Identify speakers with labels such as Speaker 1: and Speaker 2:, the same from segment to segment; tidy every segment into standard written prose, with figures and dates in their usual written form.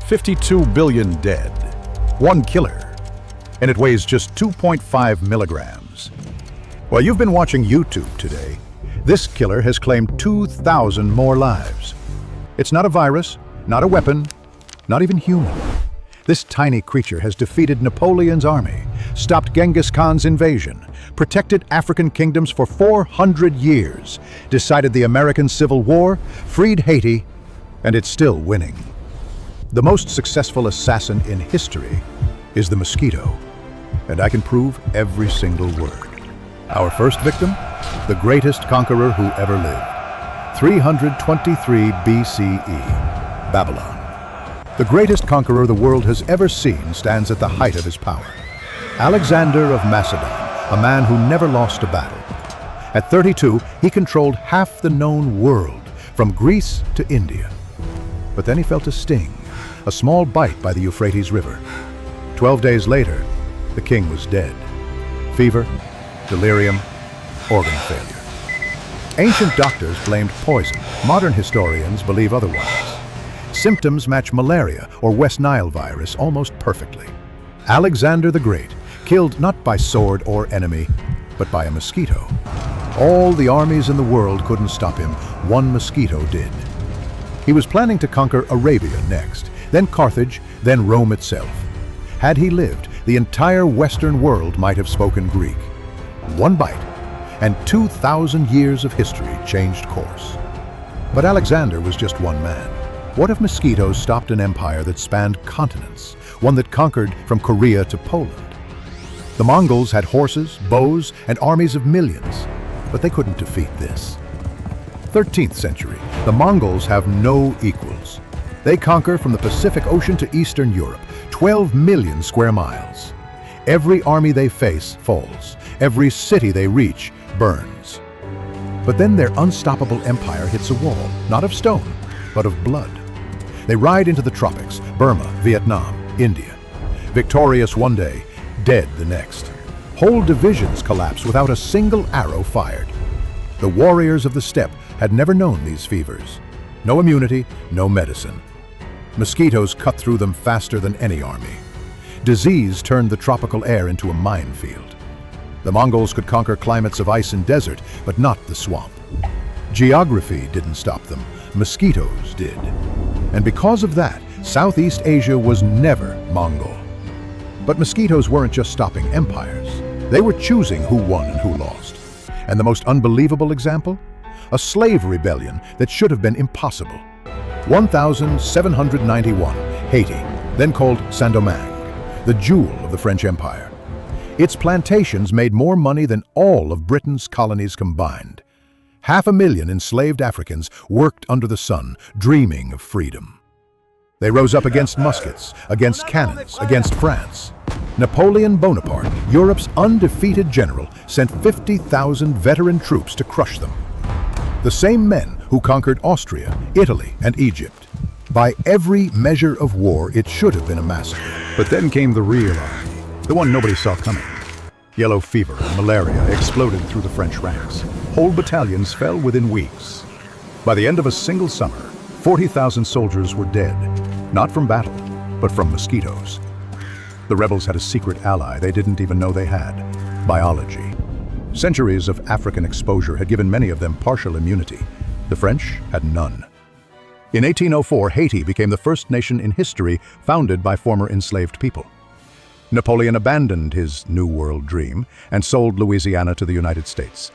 Speaker 1: 52 billion dead, one killer, and it weighs just 2.5 milligrams. While you've been watching YouTube today, this killer has claimed 2,000 more lives. It's not a virus, not a weapon, not even human. This tiny creature has defeated Napoleon's army, stopped Genghis Khan's invasion, protected African kingdoms for 400 years, decided the American Civil War, freed Haiti, and it's still winning. The most successful assassin in history is the mosquito, and I can prove every single word. Our first victim, the greatest conqueror who ever lived, 323 BCE, Babylon. The greatest conqueror the world has ever seen stands at the height of his power. Alexander of Macedon, a man who never lost a battle. At 32, he controlled half the known world, from Greece to India. But then he felt a sting, a small bite by the Euphrates River. 12 days later, the king was dead. Fever, delirium, organ failure. Ancient doctors blamed poison. Modern historians believe otherwise. Symptoms match malaria or West Nile virus almost perfectly. Alexander the Great, killed not by sword or enemy, but by a mosquito. All the armies in the world couldn't stop him. One mosquito did. He was planning to conquer Arabia next, then Carthage, then Rome itself. Had he lived, the entire Western world might have spoken Greek. One bite, and 2,000 years of history changed course. But Alexander was just one man. What if mosquitoes stopped an empire that spanned continents, one that conquered from Korea to Poland? The Mongols had horses, bows, and armies of millions, but they couldn't defeat this. 13th century, the Mongols have no equals. They conquer from the Pacific Ocean to Eastern Europe, 12 million square miles. Every army they face falls. Every city they reach burns. But then their unstoppable empire hits a wall, not of stone, but of blood. They ride into the tropics, Burma, Vietnam, India. Victorious one day, dead the next. Whole divisions collapse without a single arrow fired. The warriors of the steppe had never known these fevers. No immunity, no medicine. Mosquitoes cut through them faster than any army. Disease turned the tropical air into a minefield. The Mongols could conquer climates of ice and desert, but not the swamp. Geography didn't stop them, mosquitoes did. And because of that, Southeast Asia was never Mongol. But mosquitoes weren't just stopping empires. They were choosing who won and who lost. And the most unbelievable example? A slave rebellion that should have been impossible. 1791, Haiti, then called Saint-Domingue, the jewel of the French Empire. Its plantations made more money than all of Britain's colonies combined. 500,000 enslaved Africans worked under the sun, dreaming of freedom. They rose up against muskets, against cannons, against France. Napoleon Bonaparte, Europe's undefeated general, sent 50,000 veteran troops to crush them. The same men who conquered Austria, Italy, and Egypt. By every measure of war, it should have been a massacre. But then came the real army, the one nobody saw coming. Yellow fever and malaria exploded through the French ranks. Whole battalions fell within weeks. By the end of a single summer, 40,000 soldiers were dead, not from battle, but from mosquitoes. The rebels had a secret ally they didn't even know they had: biology. Centuries of African exposure had given many of them partial immunity. The French had none. In 1804, Haiti became the first nation in history founded by former enslaved people. Napoleon abandoned his New World dream and sold Louisiana to the United States.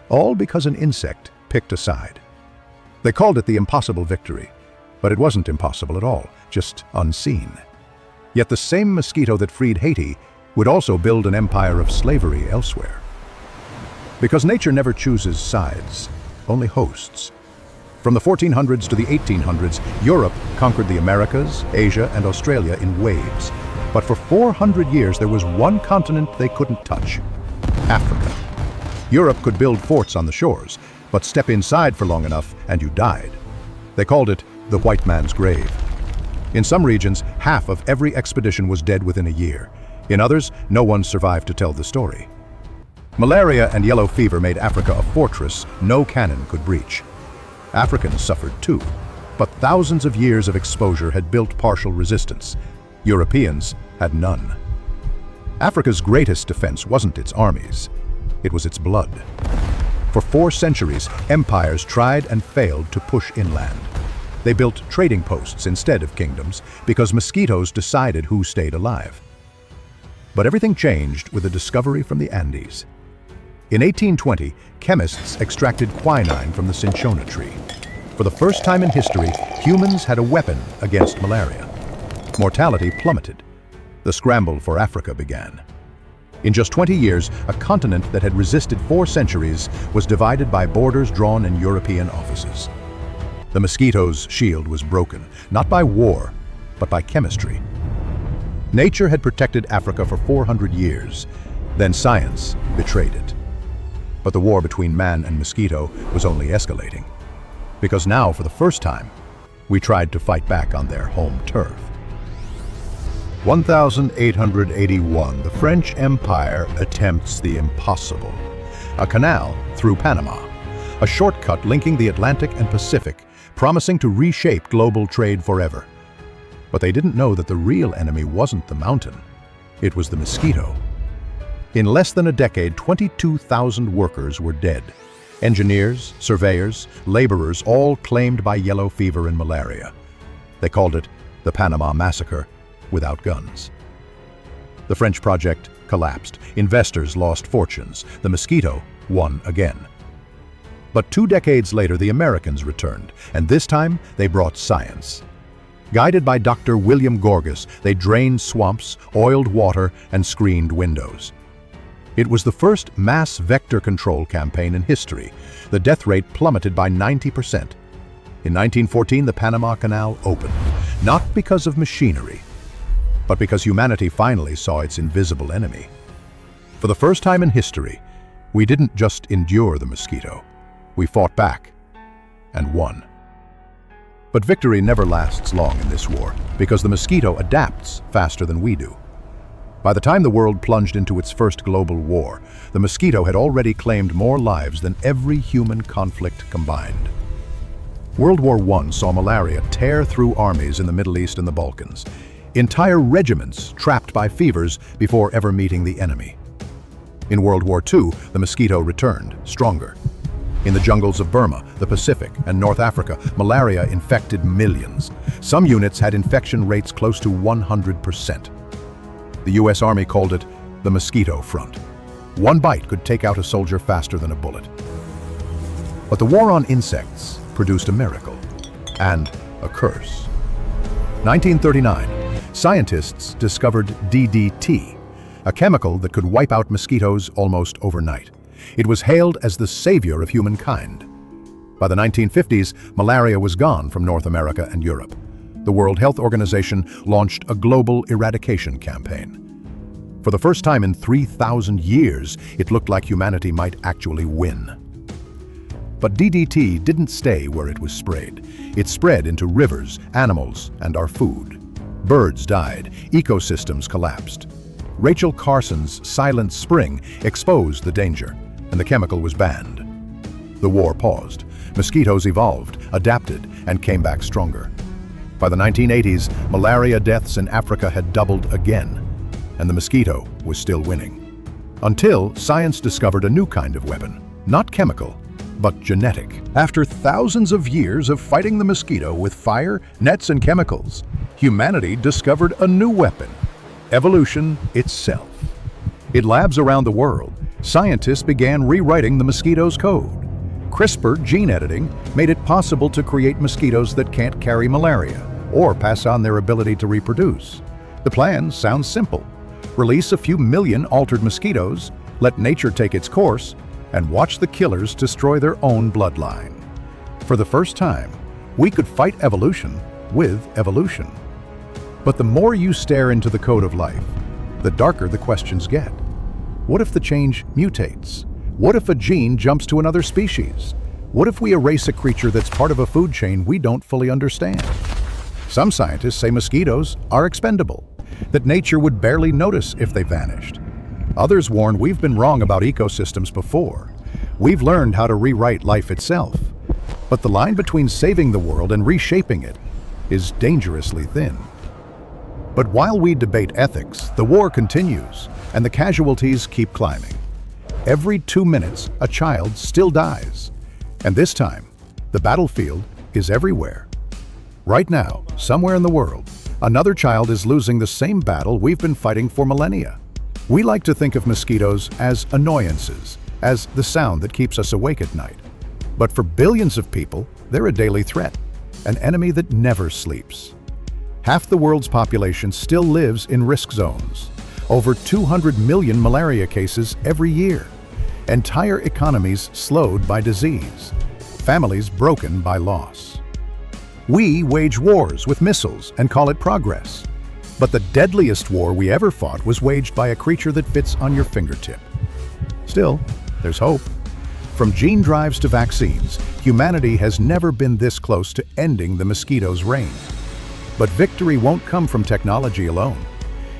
Speaker 1: All because an insect picked a side. They called it the impossible victory, but it wasn't impossible at all, just unseen. Yet the same mosquito that freed Haiti would also build an empire of slavery elsewhere. Because nature never chooses sides, only hosts. From the 1400s to the 1800s, Europe conquered the Americas, Asia, and Australia in waves. But for 400 years, there was one continent they couldn't touch: Africa. Europe could build forts on the shores, but step inside for long enough and you died. They called it the white man's grave. In some regions, half of every expedition was dead within a year. In others, no one survived to tell the story. Malaria and yellow fever made Africa a fortress no cannon could breach. Africans suffered too. But thousands of years of exposure had built partial resistance. Europeans had none. Africa's greatest defense wasn't its armies, it was its blood. For 4 centuries, empires tried and failed to push inland. They built trading posts instead of kingdoms because mosquitoes decided who stayed alive. But everything changed with a discovery from the Andes. In 1820, chemists extracted quinine from the cinchona tree. For the first time in history, humans had a weapon against malaria. Mortality plummeted. The scramble for Africa began. In just 20 years, a continent that had resisted 4 centuries was divided by borders drawn in European offices. The mosquito's shield was broken, not by war, but by chemistry. Nature had protected Africa for 400 years, then science betrayed it. But the war between man and mosquito was only escalating. Because now, for the first time, we tried to fight back on their home turf. 1881, the French Empire attempts the impossible. A canal through Panama, a shortcut linking the Atlantic and Pacific, promising to reshape global trade forever. But they didn't know that the real enemy wasn't the mountain, it was the mosquito. In less than a decade, 22,000 workers were dead. Engineers, surveyors, laborers, all claimed by yellow fever and malaria. They called it the Panama Massacre, without guns. The French project collapsed. Investors lost fortunes. The mosquito won again. But 2 decades later, the Americans returned, and this time they brought science. Guided by Dr. William Gorgas, they drained swamps, oiled water, and screened windows. It was the first mass vector control campaign in history. The death rate plummeted by 90%. In 1914, the Panama Canal opened, not because of machinery, but because humanity finally saw its invisible enemy. For the first time in history, we didn't just endure the mosquito. We fought back and won. But victory never lasts long in this war, because the mosquito adapts faster than we do. By the time the world plunged into its first global war, the mosquito had already claimed more lives than every human conflict combined. World War I saw malaria tear through armies in the Middle East and the Balkans. Entire regiments trapped by fevers before ever meeting the enemy. In World War II, the mosquito returned, stronger. In the jungles of Burma, the Pacific, and North Africa, malaria infected millions. Some units had infection rates close to 100%. The US Army called it the mosquito front. One bite could take out a soldier faster than a bullet. But the war on insects produced a miracle and a curse. 1939. Scientists discovered DDT, a chemical that could wipe out mosquitoes almost overnight. It was hailed as the savior of humankind. By the 1950s, malaria was gone from North America and Europe. The World Health Organization launched a global eradication campaign. For the first time in 3,000 years, it looked like humanity might actually win. But DDT didn't stay where it was sprayed. It spread into rivers, animals, and our food. Birds died, ecosystems collapsed. Rachel Carson's Silent Spring exposed the danger, and the chemical was banned. The war paused. Mosquitoes evolved, adapted, and came back stronger. By the 1980s, malaria deaths in Africa had doubled again, and the mosquito was still winning. Until science discovered a new kind of weapon, not chemical, but genetic. After thousands of years of fighting the mosquito with fire, nets, and chemicals, humanity discovered a new weapon: evolution itself. In labs around the world, scientists began rewriting the mosquito's code. CRISPR gene editing made it possible to create mosquitoes that can't carry malaria or pass on their ability to reproduce. The plan sounds simple: release a few million altered mosquitoes, let nature take its course, and watch the killers destroy their own bloodline. For the first time, we could fight evolution with evolution. But the more you stare into the code of life, the darker the questions get. What if the change mutates? What if a gene jumps to another species? What if we erase a creature that's part of a food chain we don't fully understand? Some scientists say mosquitoes are expendable, that nature would barely notice if they vanished. Others warn we've been wrong about ecosystems before. We've learned how to rewrite life itself. But the line between saving the world and reshaping it is dangerously thin. But while we debate ethics, the war continues, and the casualties keep climbing. Every 2 minutes, a child still dies. And this time, the battlefield is everywhere. Right now, somewhere in the world, another child is losing the same battle we've been fighting for millennia. We like to think of mosquitoes as annoyances, as the sound that keeps us awake at night. But for billions of people, they're a daily threat, an enemy that never sleeps. Half the world's population still lives in risk zones. Over 200 million malaria cases every year. Entire economies slowed by disease. Families broken by loss. We wage wars with missiles and call it progress. But the deadliest war we ever fought was waged by a creature that fits on your fingertip. Still, there's hope. From gene drives to vaccines, humanity has never been this close to ending the mosquito's reign. But victory won't come from technology alone.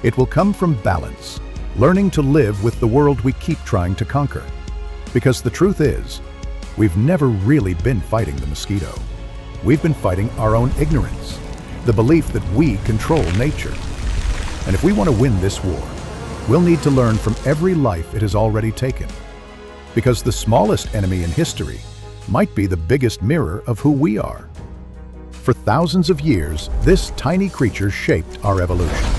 Speaker 1: It will come from balance, learning to live with the world we keep trying to conquer. Because the truth is, we've never really been fighting the mosquito. We've been fighting our own ignorance, the belief that we control nature. And if we want to win this war, we'll need to learn from every life it has already taken. Because the smallest enemy in history might be the biggest mirror of who we are. For thousands of years, this tiny creature shaped our evolution.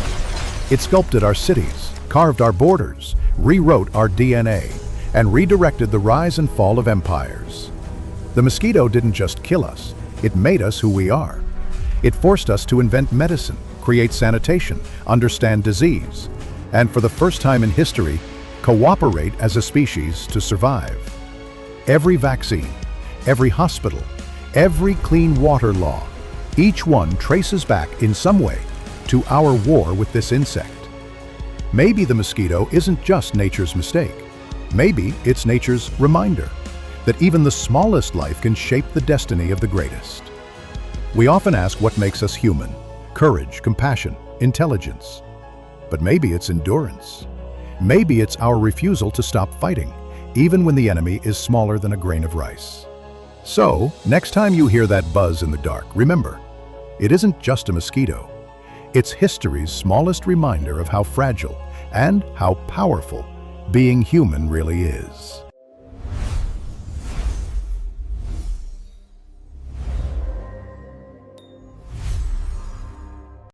Speaker 1: It sculpted our cities, carved our borders, rewrote our DNA, and redirected the rise and fall of empires. The mosquito didn't just kill us, it made us who we are. It forced us to invent medicine, create sanitation, understand disease, and for the first time in history, cooperate as a species to survive. Every vaccine, every hospital, every clean water law, each one traces back in some way to our war with this insect. Maybe the mosquito isn't just nature's mistake. Maybe it's nature's reminder that even the smallest life can shape the destiny of the greatest. We often ask what makes us human: courage, compassion, intelligence. But maybe it's endurance. Maybe it's our refusal to stop fighting, even when the enemy is smaller than a grain of rice. So, next time you hear that buzz in the dark, remember, it isn't just a mosquito. It's history's smallest reminder of how fragile and how powerful being human really is.